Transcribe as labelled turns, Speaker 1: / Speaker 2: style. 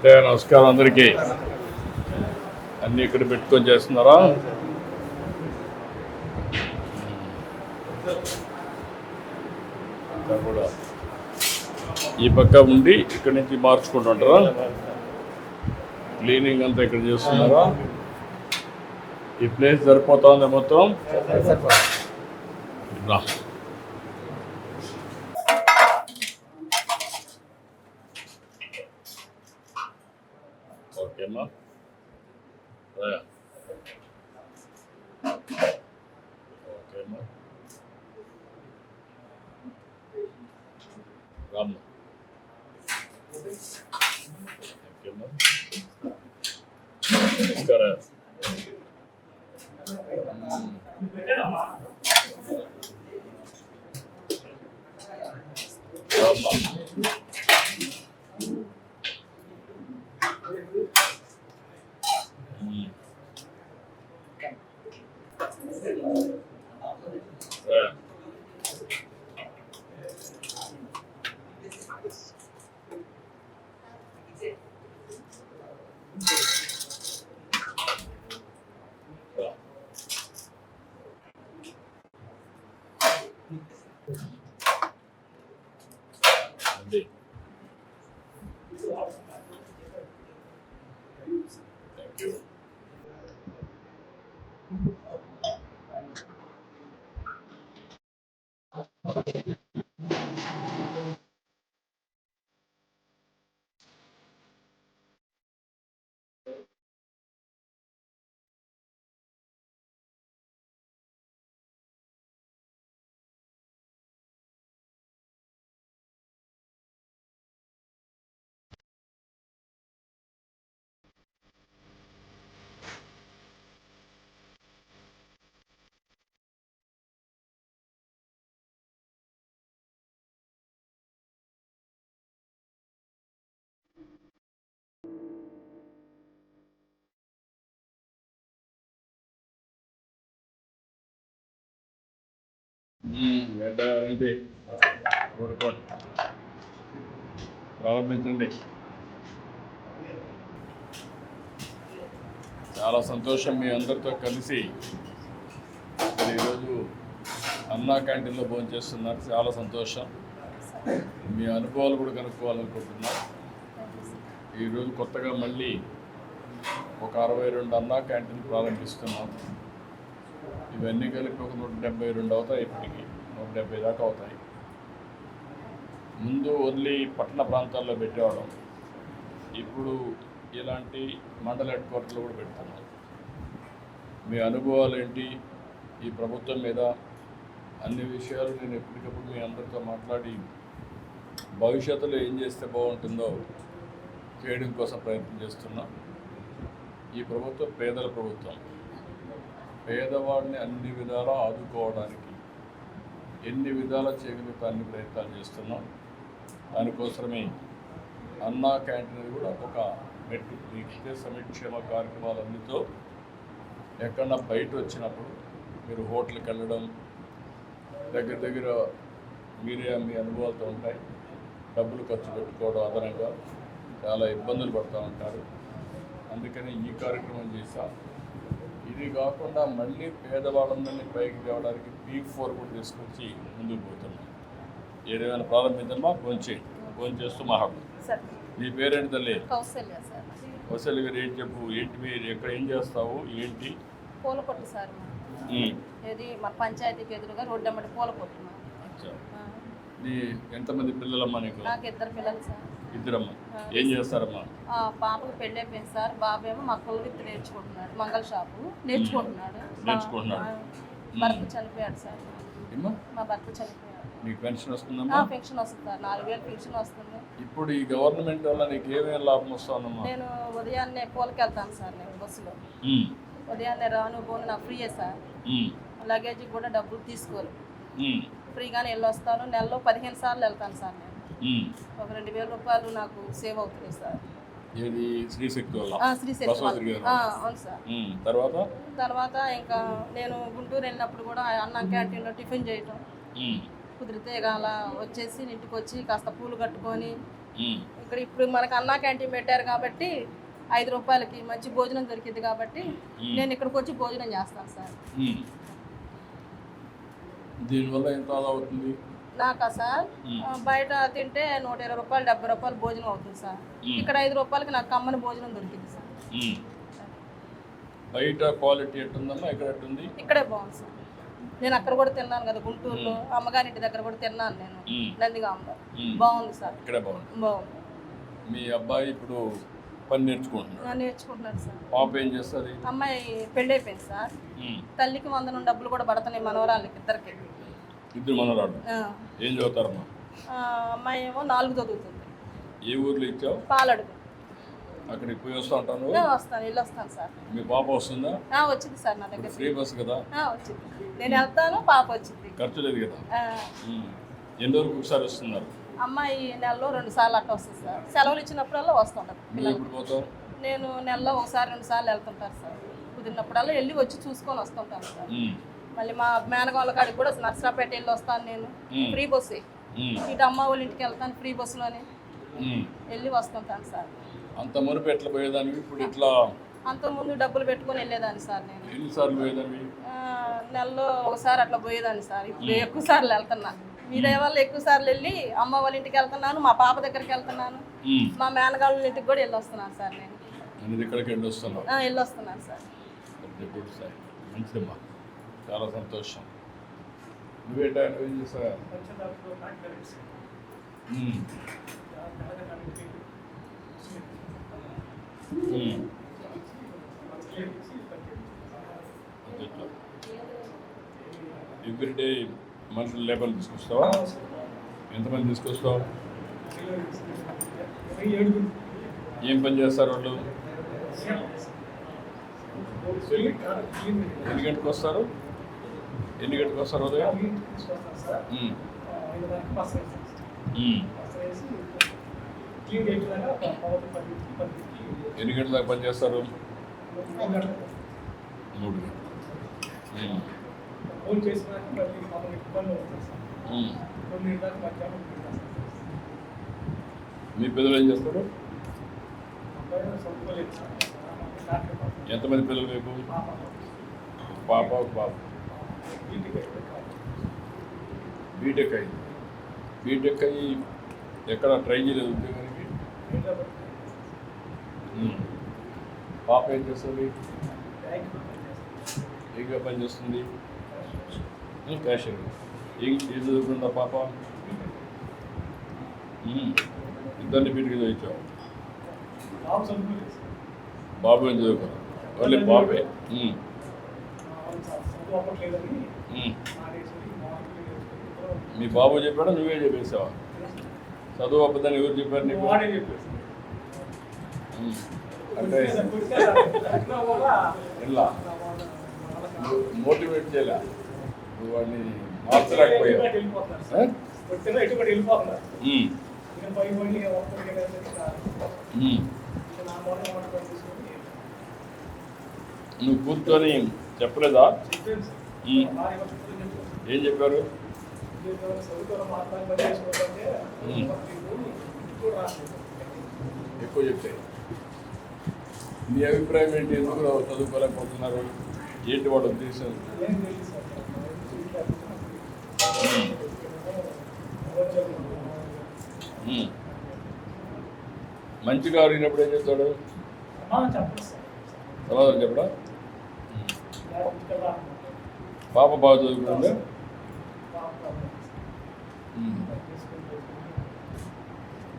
Speaker 1: అంటే నమస్కారం అందరికీ. అన్నీ ఇక్కడ పెట్టుకొని చేస్తున్నారా? కూడా ఈ పక్క ఉండి ఇక్కడి నుంచి మార్చుకుంటుంటారా? క్లీనింగ్ అంతా ఇక్కడ చేస్తున్నారా? ఈ ప్లేస్ సరిపోతుంది మొత్తం? రా. ఓకేమ్మా, ఓకేమ్మా, రామ్మా. ఓకేమ్మా, నమస్కారం. Thank you. ప్రారంభించండి. చాలా సంతోషం మీ అందరితో కలిసి ఈరోజు అన్నా క్యాంటీన్లో భోజనం చేస్తున్నారు. చాలా సంతోషం. మీ అనుభవాలు కూడా కనుక్కోవాలనుకుంటున్నాను. ఈరోజు కొత్తగా మళ్ళీ ఒక 62 అన్నా క్యాంటీన్ ప్రారంభిస్తున్నాం. ఇవన్నీ కలిపి ఒక 172 అవుతాయి. ఇప్పటికి 170 దాకా అవుతాయి. ముందు ఓన్లీ పట్టణ ప్రాంతాల్లో పెట్టేవాళ్ళం. ఇప్పుడు ఇలాంటి మండల హెడ్ క్వార్టర్లో కూడా పెడుతున్నాం. మీ అనుభవాలు ఏంటి ఈ ప్రభుత్వం మీద అన్ని విషయాలు నేను ఎప్పటికప్పుడు మీ అందరితో మాట్లాడి భవిష్యత్తులో ఏం చేస్తే బాగుంటుందో చేయడం కోసం ప్రయత్నం చేస్తున్నా. ఈ ప్రభుత్వం పేదల ప్రభుత్వం. పేదవాడిని అన్ని విధాలా ఆదుకోవడానికి ఎన్ని విధాలా చేయగలుగుతా అన్ని ప్రయత్నాలు చేస్తున్నాం. దానికోసమే అన్నా క్యాంటీన్ కూడా ఒక మెట్టు నిత్య సంక్షేమ కార్యక్రమాలన్నితో ఎక్కడన్నా బయట వచ్చినప్పుడు మీరు హోటల్కి వెళ్ళడం దగ్గర మీరే మీ అనుభవాలతో ఉంటాయి. డబ్బులు ఖర్చు పెట్టుకోవడం అదనంగా చాలా ఇబ్బందులు పడుతూ ఉంటారు. అందుకని ఈ కార్యక్రమం చేశాం. ఇది కాకుండా మళ్ళీ పేదవాళ్ళందరినీ పైకి తేవడానికి P4 కూడా తీసుకొచ్చి ముందుకు పోతున్నాం. ఏదైనా ప్రారంభించమ్మా. ఫోన్ చేస్తూ మాకు. నీ పేరేంటి తల్లి? కౌశల్య గారు. ఏంటి చెప్పు, ఏంటి మీరు ఎక్కడ ఏం చేస్తావు, ఏంటి?
Speaker 2: పూల కొట్టు సార్. ఇది మన పంచాయతీకి ఎదురుగా రోడ్డు అమ్మటి పూల కొట్టు.
Speaker 1: ఎంతమంది పిల్లలమ్మా నీకు?
Speaker 2: నాకు 2 పిల్లలు సార్.
Speaker 1: ఇద్దరమ్మా. ఏం చేస్తారమ్మా?
Speaker 2: పాపకు పెళ్ళి అయిపోయింది సార్. బాబు ఏమో మక్కలు విత్తు నేర్చుకుంటున్నాడు. మంగళ షాపు నేర్చుకుంటున్నాడు. భర్త చనిపోయాడు సార్. మా భర్త చనిపోయాడు.
Speaker 1: నీకు పెన్షన్ వస్తుందమ్మా?
Speaker 2: పెన్షన్ వస్తుంది సార్. 4000 పెన్షన్ వస్తుంది.
Speaker 1: ఇప్పుడు ఈ గవర్నమెంట్ వల్ల నీకు ఏమేమి లాభం వస్తుందమ్మా?
Speaker 2: నేను ఉదయాన్నే పూలకి వెళ్తాను సార్. నేను బస్సులో ఉదయాన్నే రాను పోను నాకు ఫ్రీయే సార్. లగేజ్ కూడా డబ్బులు తీసుకోరు. ఫ్రీగానే వెళ్ళొస్తాను. నెలలో 15 సార్లు వెళ్తాను సార్. నేను ఒక 2000 రూపాయలు నాకు సేవ్ అవుతుంది సార్.
Speaker 1: శ్రీశక్తి వల్ల?
Speaker 2: అవును సార్. తర్వాత ఇంకా నేను గుంటూరు వెళ్ళినప్పుడు కూడా అన్నం క్యాంటీన్లో టిఫిన్ చేయటం కుదిరితే ఇక అలా వచ్చేసి ఇంటికి వచ్చి కాస్త పూలు కట్టుకొని ఇక్కడ ఇప్పుడు మనకు అన్నా క్యాంటీన్ పెట్టారు కాబట్టి 5 రూపాయలకి మంచి భోజనం దొరికింది కాబట్టి నేను ఇక్కడికి వచ్చి భోజనం చేస్తాను సార్.
Speaker 1: దీనివల్ల ఎంత ఆదా అవుతుంది?
Speaker 2: నాకా సార్ బయట తింటే 120 రూపాయలు 70 రూపాయలు భోజనం అవుతుంది సార్. ఇక్కడ 5 రూపాయలకి నాకు కమ్మని భోజనం దొరికింది సార్.
Speaker 1: బయట క్వాలిటీ ఎట్టుందమ్మా, ఇక్కడ ఎట్టుంది?
Speaker 2: ఇక్కడే బాగుంది సార్. నేను అక్కడ కూడా తిన్నాను కదా, గుంటూరులో అమ్మగారింటి దగ్గర కూడా తిన్నాను నేను, నందిగాంలో. బాగుంది సార్.
Speaker 1: ఇక్కడే బాగుంది.
Speaker 2: బాగుంది.
Speaker 1: మీ అబ్బాయి ఇప్పుడు పని నేర్చుకుంటున్నాడు?
Speaker 2: నేర్చుకుంటున్నాడు సార్.
Speaker 1: పాప ఏం చేస్తుంది?
Speaker 2: అమ్మాయి పెళ్ళి అయిపోయింది సార్. తల్లికి 100 డబ్బులు కూడా పడుతున్నాయి మనవరాళ్ళకి ఇద్దరికి.
Speaker 1: ఇద్దరు మనవరాళ్ళు ఏం చదువుతారమ్మా?
Speaker 2: అమ్మాయి ఏమో 4 చదువుతుంది.
Speaker 1: ఏ ఊర్లో ఇచ్చావు?
Speaker 2: పాలడుగు.
Speaker 1: అక్కడికి పోయి వస్తా ఉంటాను.
Speaker 2: వస్తాను, వెళ్ళి వస్తాను సార్.
Speaker 1: మీ పాప వస్తుందా?
Speaker 2: వచ్చింది సార్ నా దగ్గర.
Speaker 1: ఫ్రీ బస్ కదా?
Speaker 2: వచ్చింది. నేను వెళ్తాను, పాప వచ్చింది.
Speaker 1: ఖర్చు లేదు కదా? ఎన్ని రోజులకు ఒకసారి వస్తున్నారు?
Speaker 2: అమ్మాయి నెలలో 2 సార్లు అట్లా వస్తుంది సార్. సెలవులు ఇచ్చినప్పుడల్లా వస్తుంటారు.
Speaker 1: నువ్వు ఎప్పుడు పోతావు?
Speaker 2: నేను నెలలో 1 సారి 2 సార్లు వెళ్తుంటాను సార్. కుదిరినప్పుడల్లా వెళ్ళి వచ్చి చూసుకొని వస్తుంటాను సార్. మళ్ళీ మా మేనగాళ్ళ కాడికి కూడా నర్సరాపేట వెళ్ళి వస్తాను నేను. ఫ్రీ బస్సే. ఇటు అమ్మ వాళ్ళ ఇంటికి వెళ్తాను ఫ్రీ బస్సులోనే వెళ్ళి వస్తుంటాను సార్.
Speaker 1: అంత మునుపు ఎట్లా పోయేదానివి, ఇప్పుడు ఎట్లా?
Speaker 2: అంతకుముందు డబ్బులు పెట్టుకొని వెళ్ళేదాన్ని సార్. నేను
Speaker 1: ఎన్నిసార్లు పోయేదానివి?
Speaker 2: నెలలో 1 సారి అట్లా పోయేదాన్ని సార్. ఇప్పుడు ఎక్కువ సార్లు వెళ్తున్నా. మీ దయ వల్ల ఎక్కువ సార్లు వెళ్ళి అమ్మ వాళ్ళ ఇంటికి వెళ్తున్నాను, మా పాప దగ్గరికి వెళ్తున్నాను, మా మేనగాళ్ళ ఇంటికి కూడా వెళ్ళి వస్తున్నాను సార్. నేను
Speaker 1: ఇక్కడికి వెళ్ళి వస్తున్నాను.
Speaker 2: వెళ్ళి వస్తున్నాను సార్.
Speaker 1: గుడ్ సార్, మంచిదమ్మా, చాలా సంతోషం. నువ్వేంటా ఏం చేస్తావా? ఎవ్రీడే మనుషులు లేబర్ తీసుకొస్తావా? ఎంతమంది తీసుకొస్తావు? ఏం పని చేస్తారు వాళ్ళు? ఎన్ని గంటలకు వస్తారు? ఉదయం? ఎన్ని గంటల దాకా పని చేస్తారు? 3 గంటలు. మీ పిల్లలు ఏం చేస్తారు? ఎంతమంది పిల్లలు మీకు? పాప బాబు. బీటెక్ అయింది. బీటెక్ అయ్యి ఎక్కడ ట్రై చేయలేదు ఉద్యోగానికి? పాప ఏం చేస్తుంది? ఏగా పని చేస్తుంది? క్యాషియర్. ఏం చదువుకుందా పాప? ఇద్దరిని బీటెక్ చదివించావు. బాబు ఏం చదువుకున్నా? వాళ్ళే బాబే. మీ బాబు చెప్పాడా, నువ్వే చెప్పేసావా? చదువు అబ్బదని ఎవరు చెప్పారు నీకు? అంటే ఇలా మోటివేట్ చేయలే, నువ్వు వాడిని మార్చలేకపోయావు. నువ్వు కూర్చొని చెప్పలేదా? ఏం చెప్పారు? ఎక్కువ చెప్తాయి. నీ అభిప్రాయం ఏంటి? ఎందుకు చదువుకోలేకపోతున్నారు? ఏంటి వాడు ఉద్దేశం? మంచిగా అడిగినప్పుడు ఏం చెప్తాడు? సమాధానం చెప్పడా? పాప బాగా చదువుకుంటుందా?